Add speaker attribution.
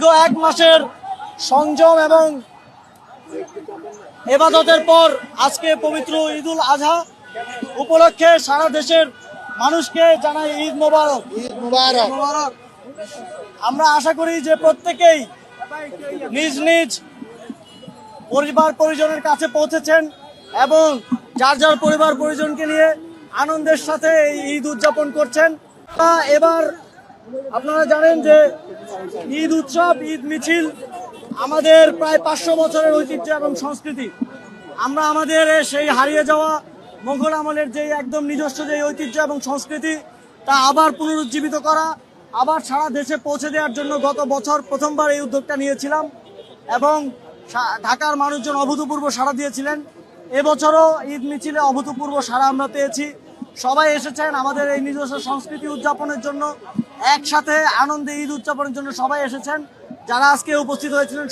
Speaker 1: দীর্ঘ 1 মাসের সংযম এবং ইবাদতের পর আজকে পবিত্র ঈদুল আজহা উপলক্ষে সারা দেশের মানুষকে জানাই ঈদ মোবারক।
Speaker 2: ঈদ মুবারক।
Speaker 1: আমরা আশা করি যে প্রত্যেকেই নিজ নিজ পরিবার পরিজনের কাছে পৌঁছেছেন এবং যার যার পরিবার পরিজনকে নিয়ে আনন্দের সাথে এই ঈদ উদযাপন করছেন। এবার আপনারা জানেন যে ঈদ উৎসব, ঈদ মিছিল আমাদের প্রায় 500 বছরের ঐতিহ্য এবং সংস্কৃতি। আমরা আমাদের সেই হারিয়ে যাওয়া মোগল আমলের যে একদম নিজস্ব যে ঐতিহ্য এবং সংস্কৃতি তা আবার পুনরুজ্জীবিত করা, আবার সারা দেশে পৌঁছে দেওয়ার জন্য গত বছর প্রথমবার এই উদ্যোগটা নিয়েছিলাম এবং ঢাকার মানুষজন অভূতপূর্ব সাড়া দিয়েছিলেন। এবছরও ঈদ মিছিলে অভূতপূর্ব সাড়া আমরা পেয়েছি। সবাই এসেছেন আমাদের এই নিজস্ব সংস্কৃতি উদযাপনের জন্য, একসাথে আনন্দে ঈদ উদযাপনের জন্য সবাই এসেছেন। যারা আজকে উপস্থিত হয়েছিলেন